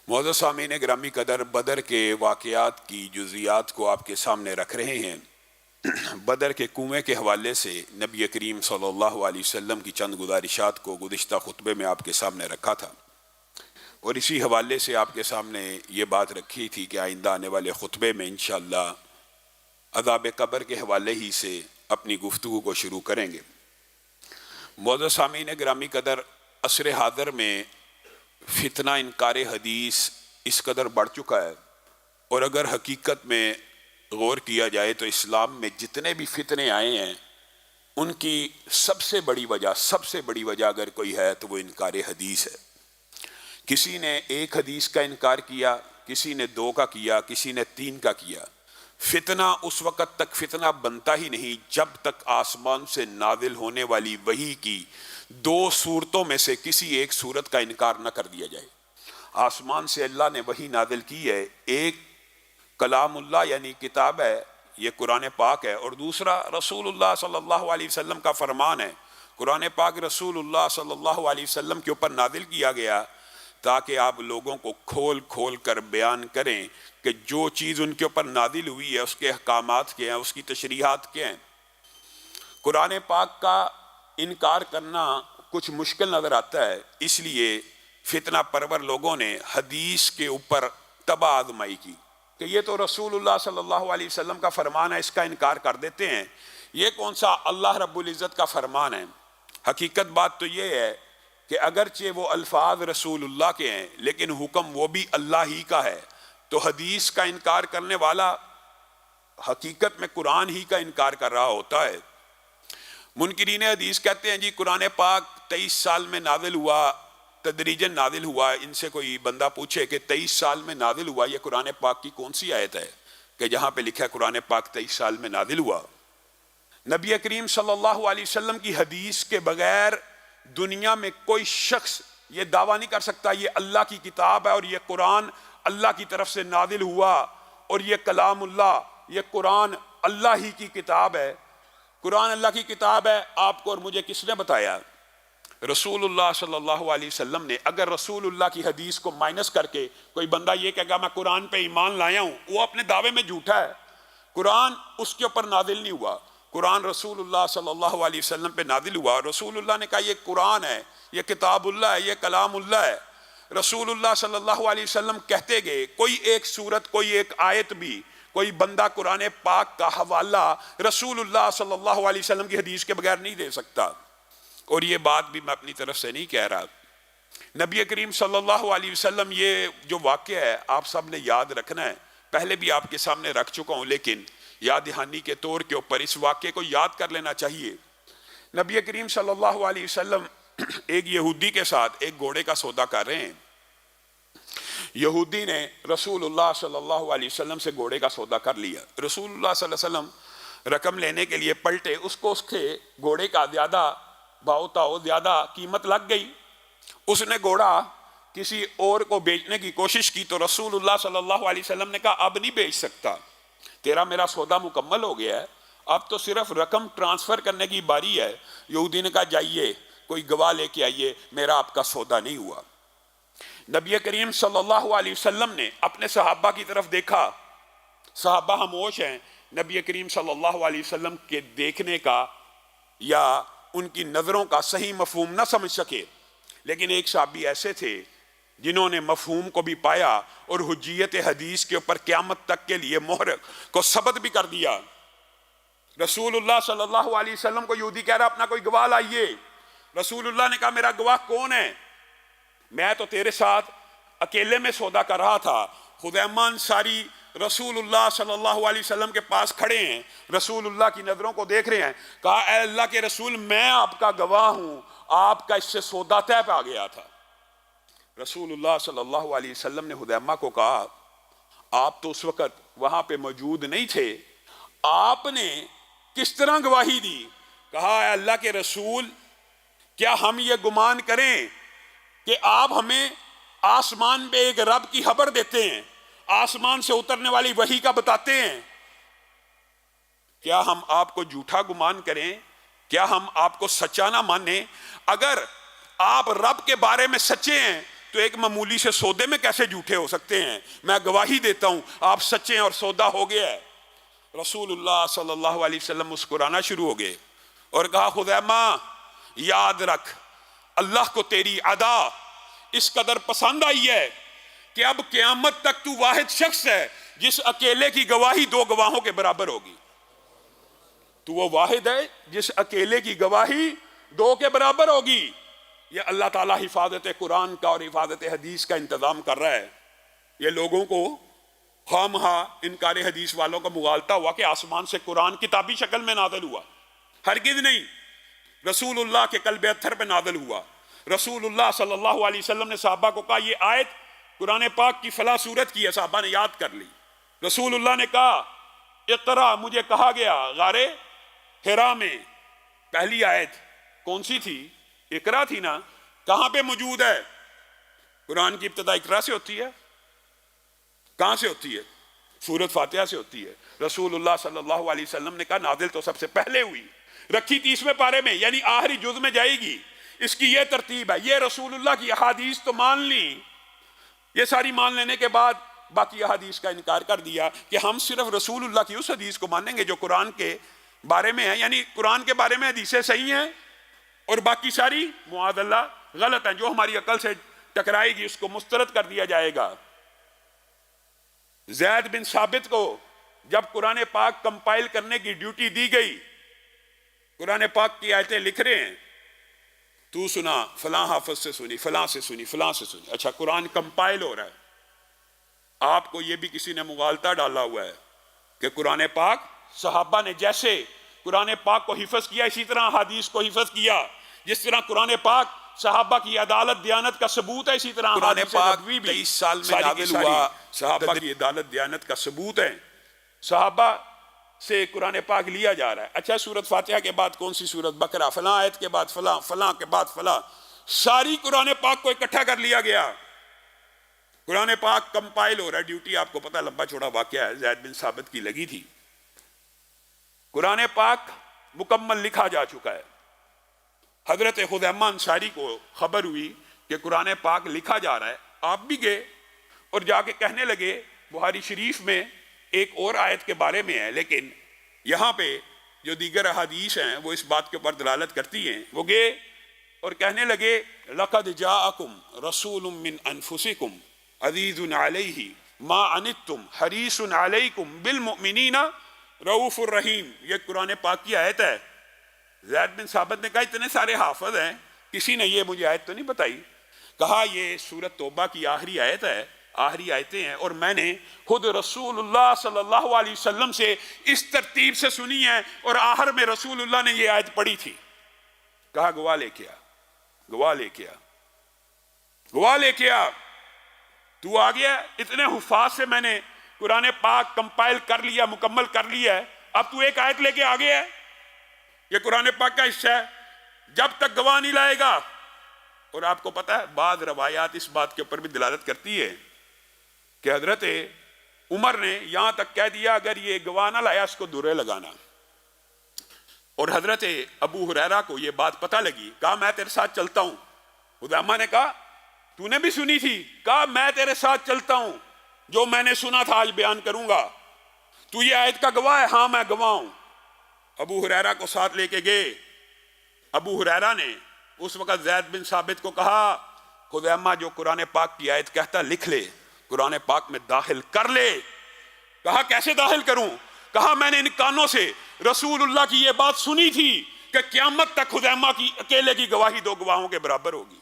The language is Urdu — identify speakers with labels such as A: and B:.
A: معزز سامعین گرامی قدر، بدر کے واقعات کی جزیات کو آپ کے سامنے رکھ رہے ہیں۔ بدر کے کنویں کے حوالے سے نبی کریم صلی اللہ علیہ وسلم کی چند گزارشات کو گزشتہ خطبے میں آپ کے سامنے رکھا تھا، اور اسی حوالے سے آپ کے سامنے یہ بات رکھی تھی کہ آئندہ آنے والے خطبے میں انشاءاللہ عذاب قبر کے حوالے ہی سے اپنی گفتگو کو شروع کریں گے۔ معزز سامعین گرامی قدر، عصر حاضر میں فتنہ انکار حدیث اس قدر بڑھ چکا ہے، اور اگر حقیقت میں غور کیا جائے تو اسلام میں جتنے بھی فتنے آئے ہیں ان کی سب سے بڑی وجہ اگر کوئی ہے تو وہ انکار حدیث ہے۔ کسی نے ایک حدیث کا انکار کیا، کسی نے 2 کا کیا، کسی نے 3 کا کیا۔ فتنہ اس وقت تک فتنہ بنتا ہی نہیں جب تک آسمان سے نازل ہونے والی وحی کی 2 صورتوں میں سے کسی ایک صورت کا انکار نہ کر دیا جائے۔ آسمان سے اللہ نے وحی نازل کی ہے، ایک کلام اللہ یعنی کتاب ہے، یہ قرآن پاک ہے، اور دوسرا رسول اللہ صلی اللہ علیہ وسلم کا فرمان ہے۔ قرآن پاک رسول اللہ صلی اللہ علیہ وسلم کے اوپر نازل کیا گیا تاکہ آپ لوگوں کو کھول کھول کر بیان کریں کہ جو چیز ان کے اوپر نازل ہوئی ہے اس کے احکامات کیا ہیں، اس کی تشریحات کیا ہیں۔ قرآن پاک کا انکار کرنا کچھ مشکل نظر آتا ہے، اس لیے فتنہ پرور لوگوں نے حدیث کے اوپر تباہ آزمائی کی کہ یہ تو رسول اللہ صلی اللہ علیہ وسلم کا فرمان ہے، اس کا انکار کر دیتے ہیں، یہ کون سا اللہ رب العزت کا فرمان ہے۔ حقیقت بات تو یہ ہے کہ اگرچہ وہ الفاظ رسول اللہ کے ہیں لیکن حکم وہ بھی اللہ ہی کا ہے، تو حدیث کا انکار کرنے والا حقیقت میں قرآن ہی کا انکار کر رہا ہوتا ہے۔ منکرین حدیث کہتے ہیں جی قرآن پاک 23 سال میں نازل ہوا، تدریجاً نازل ہوا۔ ان سے کوئی بندہ پوچھے کہ 23 سال میں نازل ہوا، یہ قرآن پاک کی کون سی آیت ہے کہ جہاں پہ لکھا ہے قرآن پاک 23 سال میں نازل ہوا؟ نبی کریم صلی اللہ علیہ وسلم کی حدیث کے بغیر دنیا میں کوئی شخص یہ دعویٰ نہیں کر سکتا یہ اللہ کی کتاب ہے اور یہ قرآن اللہ کی طرف سے نازل ہوا اور یہ کلام اللہ، یہ قرآن اللہ ہی کی کتاب ہے۔ قرآن اللہ کی کتاب ہے، آپ کو اور مجھے کس نے بتایا؟ رسول اللہ صلی اللہ علیہ وسلم نے۔ اگر رسول اللہ کی حدیث کو مائنس کر کے کوئی بندہ یہ کہے گا میں قرآن پہ ایمان لایا ہوں، وہ اپنے دعوے میں جھوٹا ہے۔ قرآن اس کے اوپر نازل نہیں ہوا، قرآن رسول اللہ صلی اللہ علیہ وسلم پہ نازل ہوا۔ رسول اللہ نے کہا یہ قرآن ہے، یہ کتاب اللہ ہے، یہ کلام اللہ ہے۔ رسول اللہ صلی اللہ علیہ وسلم کہتے گئے کوئی ایک سورت، کوئی ایک آیت بھی کوئی بندہ قرآن پاک کا حوالہ رسول اللہ صلی اللہ علیہ وسلم کی حدیث کے بغیر نہیں دے سکتا۔ اور یہ بات بھی میں اپنی طرف سے نہیں کہہ رہا، نبی کریم صلی اللہ علیہ وسلم یہ جو واقعہ ہے آپ سب نے یاد رکھنا ہے۔ پہلے بھی آپ کے سامنے رکھ چکا ہوں لیکن یاد دہانی کے طور کے اوپر اس واقعے کو یاد کر لینا چاہیے۔ نبی کریم صلی اللہ علیہ وسلم ایک یہودی کے ساتھ ایک گھوڑے کا سودا کر رہے ہیں۔ یہودی نے رسول اللہ صلی اللہ علیہ وسلم سے گھوڑے کا سودا کر لیا۔ رسول اللہ صلی اللہ علیہ وسلم رقم لینے کے لیے پلٹے، اس کو اس کے گھوڑے کا زیادہ بھاؤ تھا، زیادہ قیمت لگ گئی۔ اس نے گھوڑا کسی اور کو بیچنے کی کوشش کی تو رسول اللہ صلی اللہ علیہ وسلم نے کہا اب نہیں بیچ سکتا، تیرا میرا سودا مکمل ہو گیا ہے، اب تو صرف رقم ٹرانسفر کرنے کی باری ہے۔ یہودی نے کہا جائیے کوئی گواہ لے کے آئیے، میرا آپ کا سودا نہیں ہوا۔ نبی کریم صلی اللہ علیہ وسلم نے اپنے صحابہ کی طرف دیکھا، صحابہ خاموش ہیں، نبی کریم صلی اللہ علیہ وسلم کے دیکھنے کا یا ان کی نظروں کا صحیح مفہوم نہ سمجھ سکے، لیکن ایک صحابی ایسے تھے جنہوں نے مفہوم کو بھی پایا اور حجیت حدیث کے اوپر قیامت تک کے لیے مہر کو ثبت بھی کر دیا۔ رسول اللہ صلی اللہ علیہ وسلم کو یہودی کہہ رہا اپنا کوئی گواہ لائیے۔ رسول اللہ نے کہا میرا گواہ کون ہے؟ میں تو تیرے ساتھ اکیلے میں سودا کر رہا تھا۔ خزیمہ انصاری رسول اللہ صلی اللہ علیہ وسلم کے پاس کھڑے ہیں، رسول اللہ کی نظروں کو دیکھ رہے ہیں، کہا اے اللہ کے رسول میں آپ کا گواہ ہوں، آپ کا اس سے سودا طے پہ آ گیا تھا۔ رسول اللہ صلی اللہ علیہ وسلم نے خزیمہ کو کہا آپ تو اس وقت وہاں پہ موجود نہیں تھے، آپ نے کس طرح گواہی دی؟ کہا اے اللہ کے رسول کیا ہم یہ گمان کریں کہ آپ ہمیں آسمان پہ ایک رب کی خبر دیتے ہیں، آسمان سے اترنے والی وحی کا بتاتے ہیں، کیا ہم آپ کو جھوٹا گمان کریں؟ کیا ہم آپ کو سچا نہ مانیں؟ اگر آپ رب کے بارے میں سچے ہیں تو ایک معمولی سے سودے میں کیسے جھوٹے ہو سکتے ہیں؟ میں گواہی دیتا ہوں آپ سچے ہیں اور سودا ہو گیا ہے۔ رسول اللہ صلی اللہ علیہ وسلم مسکرانا شروع ہو گئے اور کہا خزیمہ یاد رکھ، اللہ کو تیری ادا اس قدر پسند آئی ہے کہ اب قیامت تک تو واحد شخص ہے جس اکیلے کی گواہی دو گواہوں کے برابر ہوگی۔ تو وہ واحد ہے جس اکیلے کی گواہی دو کے برابر ہوگی۔ یہ اللہ تعالیٰ حفاظت قرآن کا اور حفاظت حدیث کا انتظام کر رہا ہے۔ یہ لوگوں کو خام انکار حدیث والوں کا مغالطہ ہوا کہ آسمان سے قرآن کتابی شکل میں نازل ہوا، ہرگز نہیں، رسول اللہ کے قلب اطہر پہ نازل ہوا۔ رسول اللہ صلی اللہ علیہ وسلم نے صحابہ کو کہا یہ آیت قرآن پاک کی فلاں سورت کی ہے، صحابہ نے یاد کر لی۔ رسول اللہ نے کہا اقرا، مجھے کہا گیا غار حرا میں پہلی آیت کون سی تھی؟ اقرا تھی نا، کہاں پہ موجود ہے؟ قرآن کی ابتدا اقرا سے ہوتی ہے، کہاں سے ہوتی ہے؟ سورت فاتحہ سے ہوتی ہے۔ رسول اللہ صلی اللہ علیہ وسلم نے کہا نازل تو سب سے پہلے ہوئی، رکھی 30ویں پارے میں، یعنی آخری جز میں جائے گی، اس کی یہ ترتیب ہے۔ یہ رسول اللہ کی احادیث تو مان لی، یہ ساری مان لینے کے بعد باقی احادیث کا انکار کر دیا کہ ہم صرف رسول اللہ کی اس حدیث کو مانیں گے جو قرآن کے بارے میں ہے، یعنی قرآن کے بارے میں حدیثیں صحیح ہیں اور باقی ساری معاذ اللہ غلط ہیں، جو ہماری عقل سے ٹکرائے گی اس کو مسترد کر دیا جائے گا۔ زید بن ثابت کو جب قرآن پاک کمپائل کرنے کی ڈیوٹی دی گئی، قرآن پاک کی آیتیں لکھ رہے ہیں، تو سنا فلاں حافظ سے سنی، فلاں سے سنی، فلاں سے سنی، اچھا قرآن کمپائل ہو رہا ہے۔ آپ کو یہ بھی کسی نے مغالطہ ڈالا ہوا ہے کہ قرآن پاک صحابہ نے جیسے قرآن پاک کو حفظ کیا اسی طرح حدیث کو حفظ کیا، جس طرح قرآن پاک صحابہ کی عدالت دیانت کا ثبوت ہے، اسی طرح
B: قرآن پاک
A: 23
B: سال میں نازل ہوا،
A: صحابہ کی عدالت دیانت کا ثبوت ہے، صحابہ سے قرآن پاک لیا جا رہا ہے۔ اچھا سورت فاتحہ کے بعد کون سی سورت؟ بقرہ، فلاں آیت کے بعد فلاں، فلاں کے بعد فلاں، ساری قرآن پاک کو اکٹھا کر لیا گیا۔ قرآن پاک کمپائل ہو رہا ہے، ڈیوٹی آپ کو پتہ لمبا چوڑا واقعہ ہے، زید بن ثابت کی لگی تھی۔ قرآن پاک مکمل لکھا جا چکا ہے۔ حضرت خزیمہ انصاری کو خبر ہوئی کہ قرآن پاک لکھا جا رہا ہے، آپ بھی گئے اور جا کے کہنے لگے، بخاری شریف میں ایک اور آیت کے بارے میں ہے لیکن یہاں پہ جو دیگر احادیث ہیں وہ اس بات کے اوپر دلالت کرتی ہیں۔ وہ گئے اور کہنے لگے لَقَدْ جَاءَكُمْ رَسُولٌ مِّنْ أَنفُسِكُمْ عَزِيزٌ عَلَيْهِ مَا عَنِتُّمْ حَرِيصٌ عَلَيْكُمْ بِالْمُؤْمِنِينَ رؤوف الرحیم، یہ قرآن پاک کی آیت ہے۔ زید بن ثابت نے کہا اتنے سارے حافظ ہیں، کسی نے یہ مجھے آیت تو نہیں بتائی۔ کہا یہ سورت توبہ کی آخری آیت ہے، آخری آیتیں ہیں، اور میں نے خود رسول اللہ صلی اللہ علیہ وسلم سے اس ترتیب سے سنی ہے اور آخر میں رسول اللہ نے یہ آیت پڑھی تھی۔ کہا گواہ لے کے آ، گواہ لے کے آ، گواہ لے کے آ، تو آ گیا، اتنے حفاظ سے میں نے قرآن پاک کمپائل کر لیا، مکمل کر لیا ہے، اب تو ایک آیت لے کے آ گیا ہے، یہ قرآن پاک کا حصہ ہے، جب تک گواہ نہیں لائے گا۔ اور آپ کو پتا ہے بعض روایات اس بات کے اوپر بھی دلالت کرتی ہے کہ حضرت عمر نے یہاں تک کہہ دیا اگر یہ گواہ نہ لایا اس کو درے لگانا۔ اور حضرت ابو ہریرہ کو یہ بات پتہ لگی، کہا میں تیرے ساتھ چلتا ہوں۔ خزیمہ نے کہا تو نے بھی سنی تھی؟ کہا میں تیرے ساتھ چلتا ہوں، جو میں نے سنا تھا آج بیان کروں گا۔ تو یہ آیت کا گواہ ہے؟ ہاں میں گواہ ہوں۔ ابو ہریرہ کو ساتھ لے کے گئے۔ ابو ہریرہ نے اس وقت زید بن ثابت کو کہا خزیمہ جو قرآن پاک کی آیت کہتا لکھ لے، قرآن پاک میں داخل کر لے۔ کہا کیسے داخل کروں؟ کہا میں نے ان کانوں سے رسول اللہ کی یہ بات سنی تھی کہ قیامت تک خزیمہ کی اکیلے کی گواہی دو گواہوں کے برابر ہوگی۔